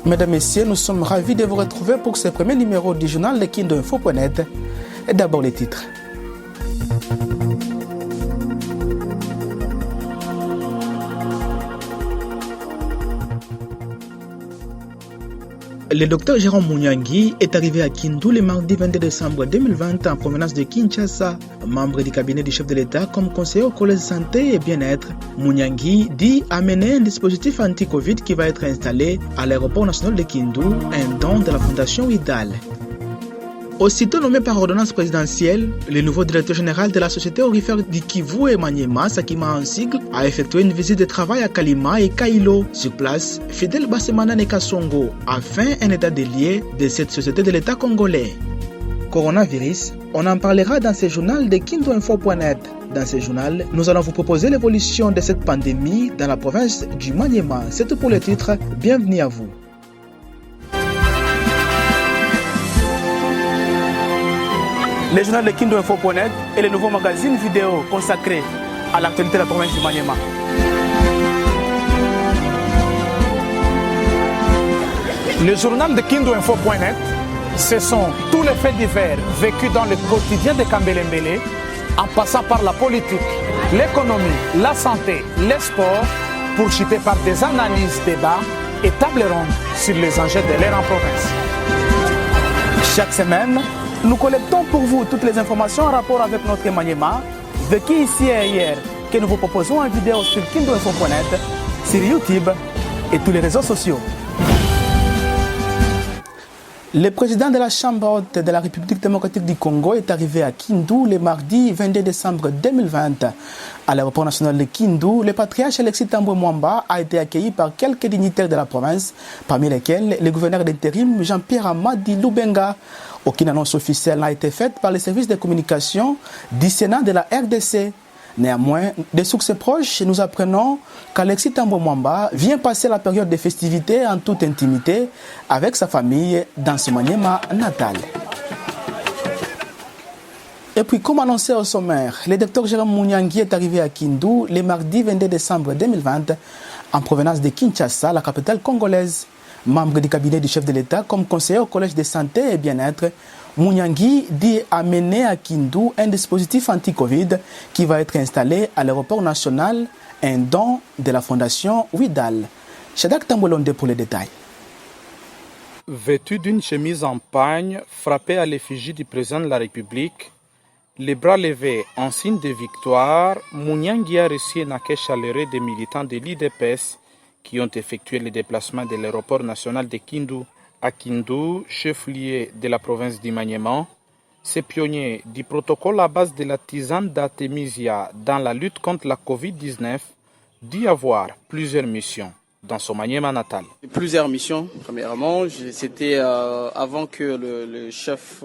Mesdames, Messieurs, nous sommes ravis de vous retrouver pour ce premier numéro du journal de KindoInfo.net. Et d'abord les titres. Le docteur Jérôme Mouniangui est arrivé à Kindu le mardi 22 décembre 2020 en provenance de Kinshasa. Membre du cabinet du chef de l'État comme conseiller au collège santé et bien-être, Mouniangui dit amener un dispositif anti-Covid qui va être installé à l'aéroport national de Kindu, un don de la fondation Widal. Aussitôt nommé par ordonnance présidentielle, le nouveau directeur général de la société aurifère du Kivu et Maniema, Sakima en sigle, a effectué une visite de travail à Kalima et Kailo. Sur place, Fidel Bassemana Nekasongo a fait un état des lieux de cette société de l'État congolais. Coronavirus, on en parlera dans ce journal de KindoInfo.net. Dans ce journal, nous allons vous proposer l'évolution de cette pandémie dans la province du Maniema. C'est tout pour le titre. Bienvenue à vous. Le journal de KindoInfo.net est le nouveau magazine vidéo consacré à l'actualité de la province du Maniema. Le journal de KindoInfo.net, ce sont tous les faits divers vécus dans le quotidien de Kambelembele, en passant par la politique, l'économie, la santé, les sports, poursuivis par des analyses, débats et tables rondes sur les enjeux de l'ère en province. Chaque semaine, nous collectons pour vous toutes les informations en rapport avec notre Maniema, vécu ici et ailleurs, que nous vous proposons en vidéo sur KindoInfo.net, sur YouTube et tous les réseaux sociaux. Le président de la Chambre haute de la République démocratique du Congo est arrivé à Kindu le mardi 22 décembre 2020. À l'aéroport national de Kindu, le patriarche Alexis Tambwe Mwamba a été accueilli par quelques dignitaires de la province, parmi lesquels le gouverneur d'intérim Jean-Pierre Amadi Lubenga. Aucune annonce officielle n'a été faite par les services de communication du Sénat de la RDC. Néanmoins, des sources proches, nous apprenons qu'Alexis Tambwe Mwamba vient passer la période des festivités en toute intimité avec sa famille dans son Maniema natal. Et puis, comme annoncé au sommaire, le docteur Jérôme Mouniangui est arrivé à Kindu le mardi 22 décembre 2020 en provenance de Kinshasa, la capitale congolaise. Membre du cabinet du chef de l'État comme conseiller au collège de santé et bien-être, Mouniangui dit amener à Kindu un dispositif anti-Covid qui va être installé à l'aéroport national, un don de la fondation Widal. Shadak Tambolonde pour les détails. Vêtu d'une chemise en pagne frappée à l'effigie du président de la République, les bras levés en signe de victoire, Mouniangui a reçu un accueil chaleureux des militants de l'IDPS qui ont effectué le déplacement de l'aéroport national de Kindu. À Kindu, chef-lieu de la province du Maniema, ces pionniers du protocole à base de la tisane d'Artemisia dans la lutte contre la Covid-19 dit avoir plusieurs missions dans son Maniema natal. Plusieurs missions, premièrement. C'était avant que le chef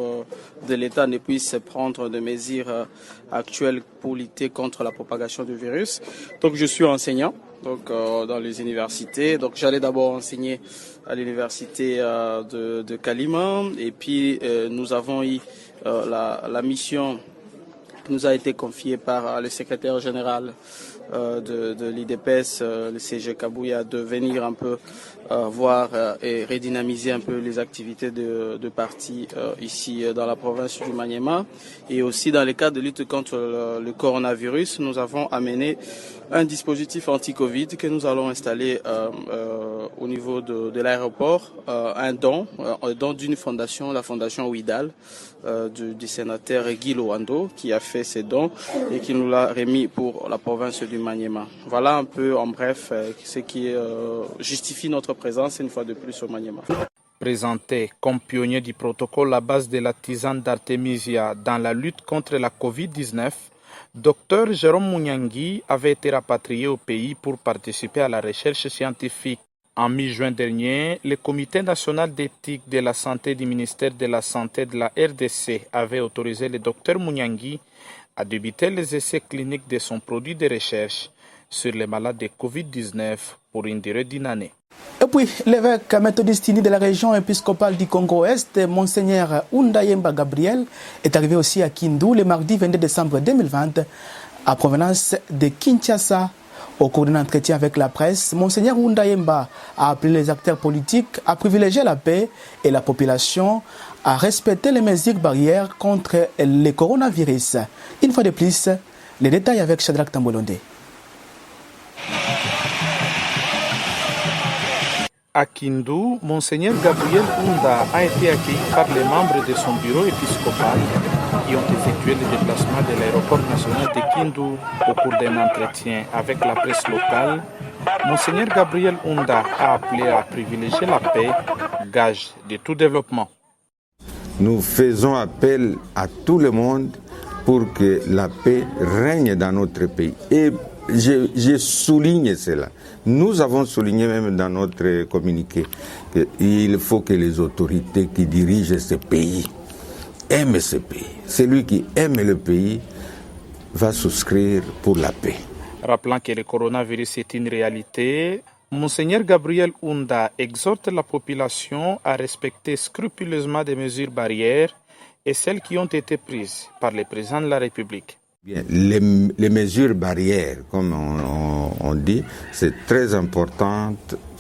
de l'État ne puisse prendre des mesures actuelles pour lutter contre la propagation du virus. Donc je suis enseignant. Donc dans les universités. Donc j'allais d'abord enseigner à l'université de Kalima et puis nous avons eu la mission qui nous a été confiée par le secrétaire général de l'IDPS, le CG Kabouya, de venir un peu voir et redynamiser un peu les activités de parti ici dans la province du Maniema. Et aussi dans le cadre de lutte contre le coronavirus, nous avons amené un dispositif anti-Covid que nous allons installer au niveau de l'aéroport, un don d'une fondation, la fondation Widal, du sénateur Guy Loando, qui a fait ces dons et qui nous l'a remis pour la province du Maniema. Voilà un peu en bref ce qui justifie notre présence une fois de plus au Maniema. Présenté comme pionnier du protocole à base de la tisane d'Artemisia dans la lutte contre la Covid-19, Dr Jérôme Mouniangui avait été rapatrié au pays pour participer à la recherche scientifique. En mi-juin dernier, le Comité national d'éthique de la santé du ministère de la Santé de la RDC avait autorisé le Dr Mouniangui à débuter les essais cliniques de son produit de recherche sur les malades de Covid-19 pour une durée d'une année. Et puis, l'évêque méthodiste de la région épiscopale du Congo-Est, Monseigneur Undayemba Gabriel, est arrivé aussi à Kindu le mardi 22 décembre 2020 à provenance de Kinshasa. Au cours d'un entretien avec la presse, Monseigneur Ounda-Yemba a appelé les acteurs politiques à privilégier la paix et la population à respecter les mesures barrières contre le coronavirus. Une fois de plus, les détails avec Shadrach Tambolonde. À Kindu, Monseigneur Gabriel Ounda a été accueilli par les membres de son bureau épiscopal qui ont effectué le déplacement de l'aéroport national de Kindu. Au cours d'un entretien avec la presse locale, Monseigneur Gabriel Ounda a appelé à privilégier la paix, gage de tout développement. Nous faisons appel à tout le monde pour que la paix règne dans notre pays. Et je souligne cela. Nous avons souligné même dans notre communiqué qu'il faut que les autorités qui dirigent ce pays aiment ce pays. Celui qui aime le pays va souscrire pour la paix. Rappelant que le coronavirus est une réalité, Monseigneur Gabriel Ounda exhorte la population à respecter scrupuleusement des mesures barrières et celles qui ont été prises par le président de la République. Bien, les mesures barrières, comme on dit, c'est très important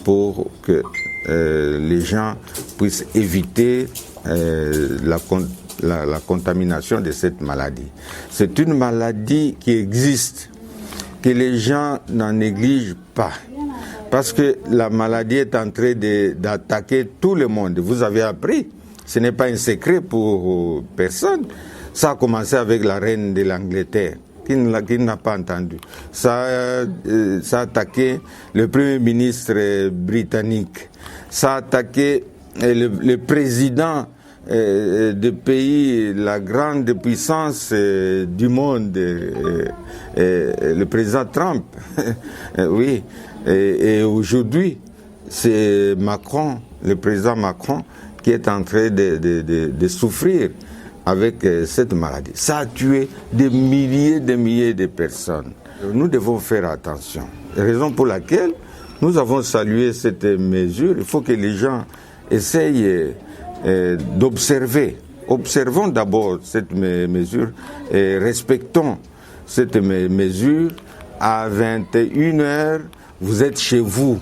pour que les gens puissent éviter la contamination de cette maladie. C'est une maladie qui existe, que les gens n'en négligent pas. Parce que la maladie est en train d'attaquer tout le monde. Vous avez appris, ce n'est pas un secret pour personne. Ça a commencé avec la reine de l'Angleterre, qui n'a pas entendu. Ça a attaqué le premier ministre britannique. Ça a attaqué le président des pays, la grande puissance du monde, le président Trump. Oui. Et aujourd'hui, c'est Macron, le président Macron, qui est en train de souffrir avec cette maladie. Ça a tué des milliers de personnes. Nous devons faire attention. Raison pour laquelle nous avons salué cette mesure. Il faut que les gens essayent d'observer. Observons d'abord cette mesure et respectons cette mesure. À 21h, vous êtes chez vous.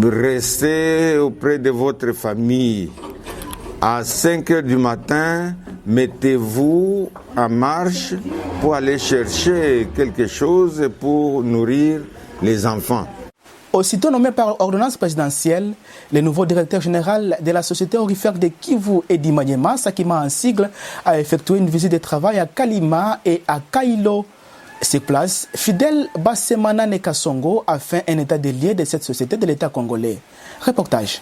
Restez auprès de votre famille. À 5h du matin, mettez-vous en marche pour aller chercher quelque chose pour nourrir les enfants. Aussitôt nommé par ordonnance présidentielle, le nouveau directeur général de la société aurifère de Kivu et d'Imanyema, Sakima en sigle, a effectué une visite de travail à Kalima et à Kailo. Sur place, Fidel Bassemana Nekasongo a fait un état des lieux de cette société de l'État congolais. Reportage.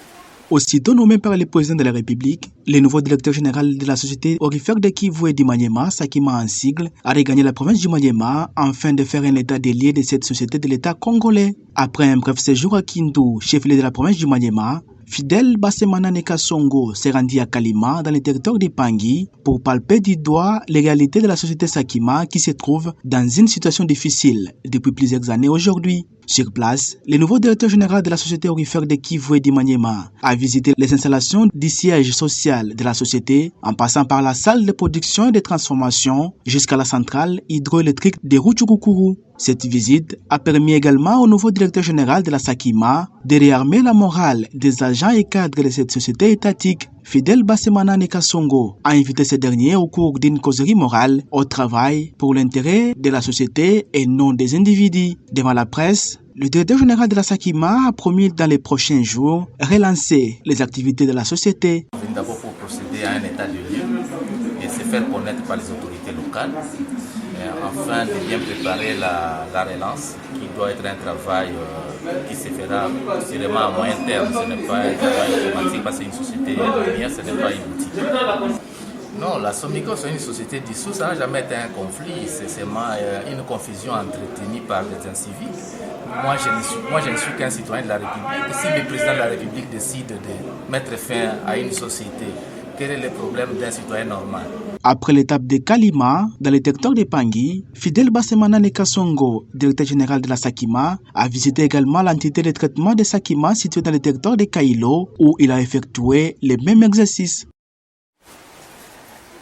Aussitôt nommé par le président de la République, le nouveau directeur général de la société aurifère de Kivu et d'Imanyema, Sakima en sigle, a regagné la province du Maniema afin de faire un état des lieux de cette société de l'État congolais. Après un bref séjour à Kindu, chef-lieu de la province du Maniema, Fidel Bassemana Nekasongo s'est rendu à Kalima dans le territoire de Pangui pour palper du doigt les réalités de la société Sakima qui se trouve dans une situation difficile depuis plusieurs années aujourd'hui. Sur place, le nouveau directeur général de la société aurifère de Kivu et d'Imanyema a visité les installations du siège social de la société en passant par la salle de production et de transformation jusqu'à la centrale hydroélectrique de Rutshukukuru. Cette visite a permis également au nouveau directeur général de la Sakima de réarmer la morale des agents et cadres de cette société étatique. Fidel Bassemana Nekasongo a invité ces derniers au cours d'une causerie morale au travail pour l'intérêt de la société et non des individus. Devant la presse, le directeur général de la Sakima a promis dans les prochains jours relancer les activités de la société. D'abord pour procéder à un état de lieu et se faire connaître par les autorités locales afin de bien préparer la relance qui doit être un travail qui se fera sûrement à moyen terme. Ce n'est pas un travail automatique parce que c'est une société minière, ce n'est pas une boutique. Non, la Somico, c'est une société dissoute, ça n'a jamais été un conflit, c'est seulement une confusion entretenue par des inciviques. Moi, je ne suis qu'un citoyen de la République. Si le président de la République décide de mettre fin à une société, quel est le problème d'un citoyen normal? Après l'étape de Kalima, dans le territoire de Pangui, Fidel Bassemana Nekasongo, directeur général de la Sakima, a visité également l'entité de traitement de Sakima située dans le territoire de Kailo, où il a effectué les mêmes exercices.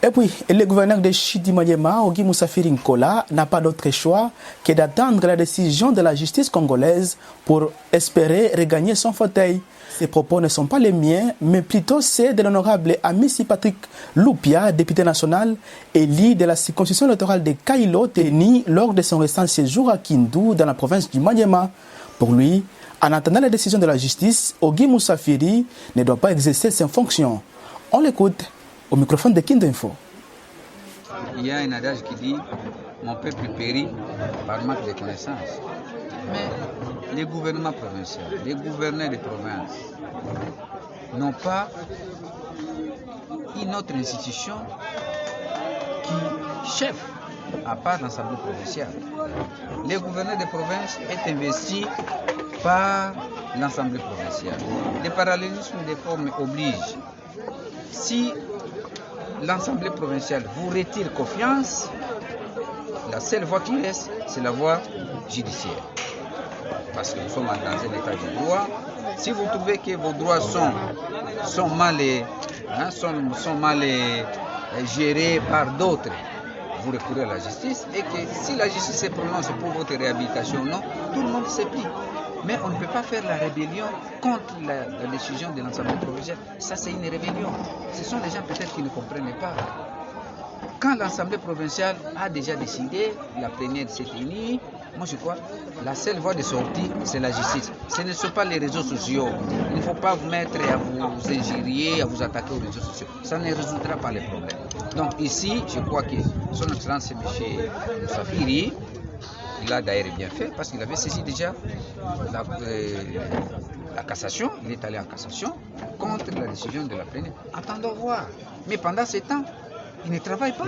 Et puis, le gouverneur de Chidi-Maniema, Ogi Moussafiri Nkola, n'a pas d'autre choix que d'attendre la décision de la justice congolaise pour espérer regagner son fauteuil. Ces propos ne sont pas les miens, mais plutôt ceux de l'honorable Amissi Patrick Loupia, député national, élu de la circonscription électorale de Kailo, tenu lors de son récent séjour à Kindu, dans la province du Maniema. Pour lui, en attendant la décision de la justice, Ogi Moussafiri ne doit pas exercer ses fonctions. On l'écoute au microphone de Kindu Info. Il y a un adage qui dit « Mon peuple périt par manque de connaissances ». Mais les gouvernements provinciaux, les gouverneurs de province n'ont pas une autre institution qui chef à part l'Assemblée provinciale. Les gouverneurs de province est investi par l'Assemblée provinciale. Le parallélisme des formes oblige. Si l'Assemblée provinciale vous retire confiance, la seule voie qui reste, c'est la voie judiciaire. Parce que nous sommes dans un état de droit. Si vous trouvez que vos droits sont mal gérés par d'autres, vous recourez à la justice. Et que si la justice se prononce pour votre réhabilitation ou non, tout le monde se plie. Mais on ne peut pas faire la rébellion contre la décision de l'Assemblée provinciale. Ça, c'est une rébellion. Ce sont les gens peut-être qui ne comprennent pas. Quand l'Assemblée provinciale a déjà décidé, la plénière s'est unie, moi je crois la seule voie de sortie, c'est la justice. Ce ne sont pas les réseaux sociaux. Il ne faut pas vous mettre à vous injurier, à vous attaquer aux réseaux sociaux. Ça ne résoudra pas les problèmes. Donc ici, je crois que son Excellence M. Moussafiri, il a d'ailleurs bien fait parce qu'il avait saisi déjà la cassation. Il est allé en cassation contre la décision de la plénière. Attendons voir. Mais pendant ce temps, il ne travaille pas.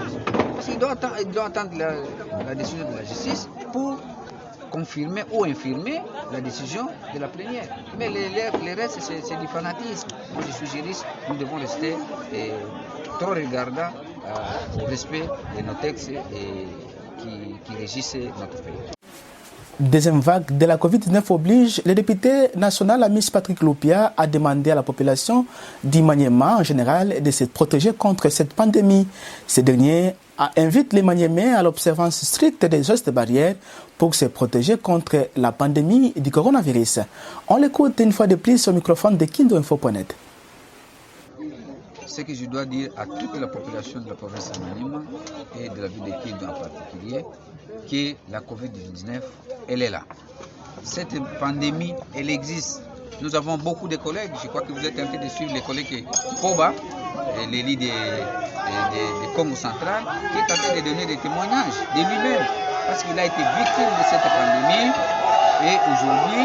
Parce qu'il doit attendre la décision de la justice pour confirmer ou infirmer la décision de la plénière. Mais les restes, c'est du fanatisme. Moi, je suis juriste, nous devons rester trop regardants au respect de nos textes qui régissent notre pays. Deuxième vague de la Covid-19 oblige, le député national Amissi Patrick Loupia a demandé à la population d'Imaniema en général de se protéger contre cette pandémie. Ce dernier invite les Maniémais à l'observance stricte des gestes barrières pour se protéger contre la pandémie du coronavirus. On l'écoute une fois de plus au microphone de KindoInfo.net. Ce que je dois dire à toute la population de la province de Maniema et de la ville de Kindu en particulier, que la Covid-19, elle est là. Cette pandémie, elle existe. Nous avons beaucoup de collègues, je crois que vous êtes en train de suivre les collègues Poba, l'élu de Congo central, qui est en train de donner des témoignages de lui-même, parce qu'il a été victime de cette pandémie, et aujourd'hui,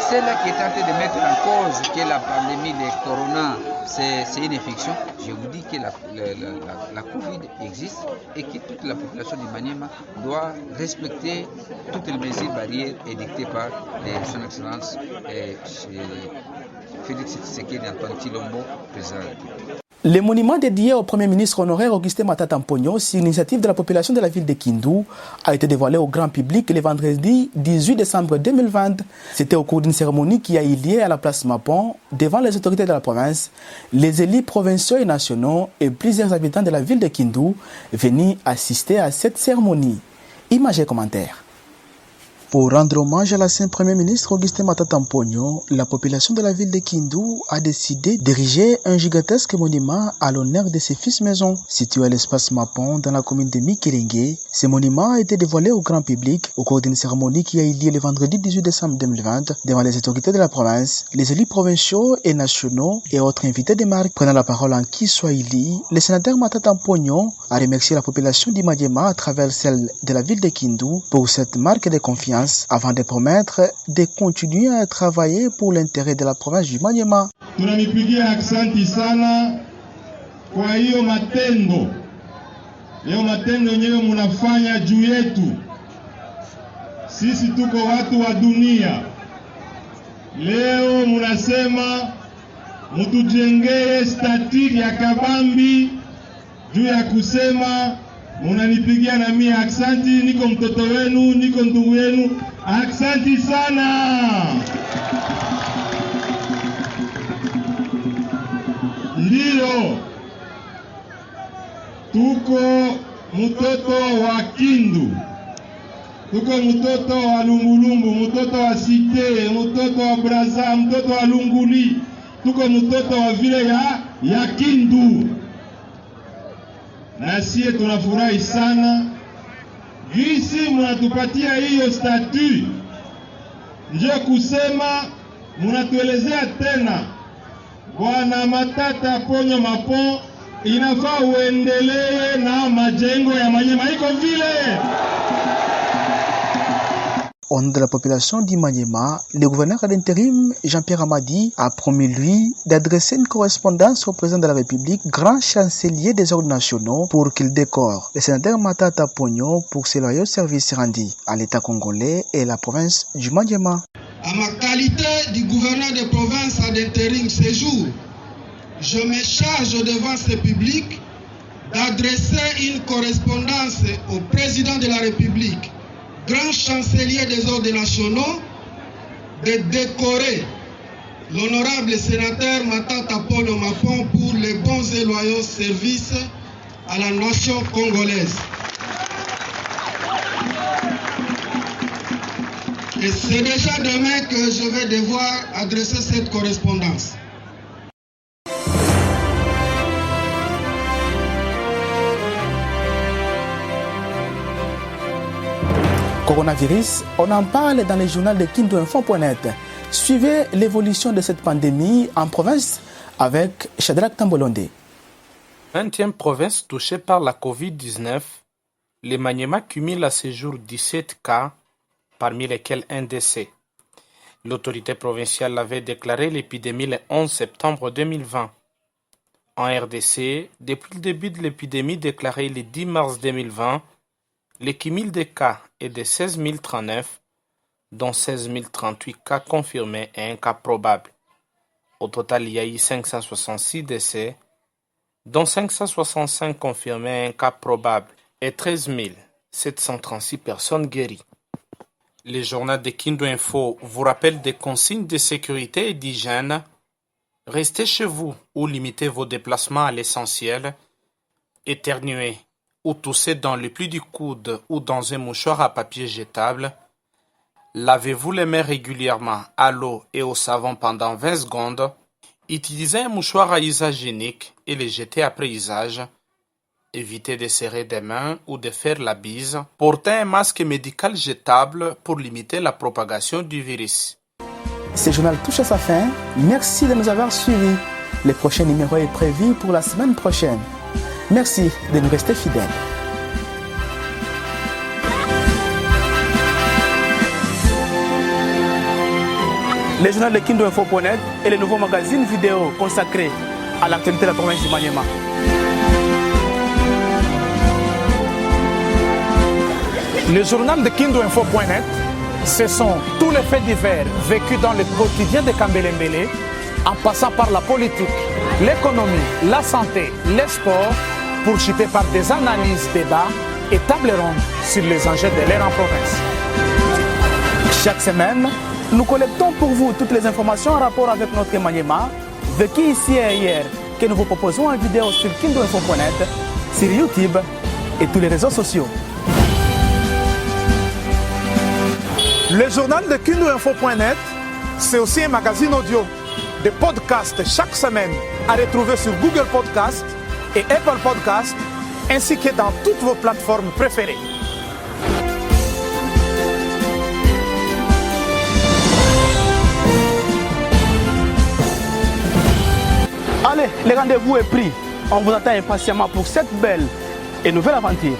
c'est là qui est en train de mettre en cause que la pandémie de Corona, c'est une infection. Je vous dis que la Covid existe et que toute la population du Maniema doit respecter toutes les mesures barrières édictées par son Excellence Félix Tshisekedi Antoine Tshilombo, président de la République. Le monument dédié au Premier ministre honoraire Augustin Matata Mponyo, sur l'initiative de la population de la ville de Kindu, a été dévoilé au grand public le vendredi 18 décembre 2020. C'était au cours d'une cérémonie qui a eu lieu à la place Mapon, devant les autorités de la province, les élus provinciaux et nationaux et plusieurs habitants de la ville de Kindu venus assister à cette cérémonie. Images et commentaires. Pour rendre hommage à l'ancien Premier ministre Augustin Matata Mponyo, la population de la ville de Kindu a décidé d'ériger un gigantesque monument à l'honneur de ses fils maisons. Situé à l'espace Mapon dans la commune de Mikelenge, ce monument a été dévoilé au grand public au cours d'une cérémonie qui a eu lieu le vendredi 18 décembre 2020 devant les autorités de la province, les élus provinciaux et nationaux et autres invités des marques. Prenant la parole en Kiswahili, le sénateur Matata Mponyo a remercié la population d'Imaniema à travers celle de la ville de Kindu pour cette marque de confiance avant de promettre de continuer à travailler pour l'intérêt de la province du Maniema. Tunanipigia aksanti sana kwa hiyo matendo yenyewe munafanya juu yetu. Sisi tuko watu wa dunia. Leo munasema mutujengee statiki ya kabambi juu ya kusema munanipigia na mimi aksanti, niko mtoto wenu, niko ndugu yenu, aksanti sana. Ndiyo, tuko mtoto wa Kindu, tuko mtoto wa Lumbulumbu, mtoto wa Site, mtoto wa Braza, mtoto wa Lunguli, tuko mtoto wa vile ya Kindu. Na sie tunafurahi sana gisi mnatupatia hiyo statut, nje kusema mnatuelezea tena Bwana Matata Ponyo Mapon inafaa uendelee na majengo ya Manyema iko vile. Au nom de la population d'Imanyema, le gouverneur d'intérim Jean-Pierre Amadi a promis, lui, d'adresser une correspondance au président de la République, grand chancelier des ordres nationaux, pour qu'il décore le sénateur Matata Ponyo pour ses loyaux services rendus à l'État congolais et la province du Manyema. À ma qualité du gouverneur de province à d'intérim séjour, je me charge devant ce public d'adresser une correspondance au président de la République, grand chancelier des ordres nationaux, de décorer l'honorable sénateur Matata Ponyo Mapon pour les bons et loyaux services à la nation congolaise. Et c'est déjà demain que je vais devoir adresser cette correspondance. Coronavirus, on en parle dans les journaux de kindoinfo.net. Suivez l'évolution de cette pandémie en province avec Shadrach Tambolonde. 20e province touchée par la Covid-19, le Manyema cumule à ce jour 17 cas, parmi lesquels un décès. L'autorité provinciale avait déclaré l'épidémie le 11 septembre 2020. En RDC, depuis le début de l'épidémie déclarée le 10 mars 2020, le cumul des cas est de 16 039, dont 16 038 cas confirmés et un cas probable. Au total, il y a eu 566 décès, dont 565 confirmés et un cas probable, et 13 736 personnes guéries. Le journal de Kindu Info vous rappelle des consignes de sécurité et d'hygiène. Restez chez vous ou limitez vos déplacements à l'essentiel. Éternuez ou toussez dans le pli du coude ou dans un mouchoir à papier jetable. Lavez-vous les mains régulièrement à l'eau et au savon pendant 20 secondes. Utilisez un mouchoir à usage unique et le jetez après usage. Évitez de serrer des mains ou de faire la bise. Portez un masque médical jetable pour limiter la propagation du virus. Ce journal touche à sa fin. Merci de nous avoir suivis. Le prochain numéro est prévu pour la semaine prochaine. Merci de nous rester fidèles. Le journal de kindoinfo.net est le nouveau magazine vidéo consacré à l'actualité de la province du Manyema. Le journal de kindoinfo.net, ce sont tous les faits divers vécus dans le quotidien de Kambelembele, en passant par la politique, l'économie, la santé, les sports, poursuivis par des analyses, débats et tables rondes sur les enjeux de l'ère en province. Chaque semaine, nous collectons pour vous toutes les informations en rapport avec notre Manyema, vécu ici et ailleurs, que nous vous proposons en vidéo sur kindoinfo.net, sur YouTube et tous les réseaux sociaux. Le journal de kindoinfo.net, c'est aussi un magazine audio, des podcasts chaque semaine à retrouver sur Google Podcast et Apple Podcast, ainsi que dans toutes vos plateformes préférées. Allez, le rendez-vous est pris. On vous attend impatiemment pour cette belle et nouvelle aventure.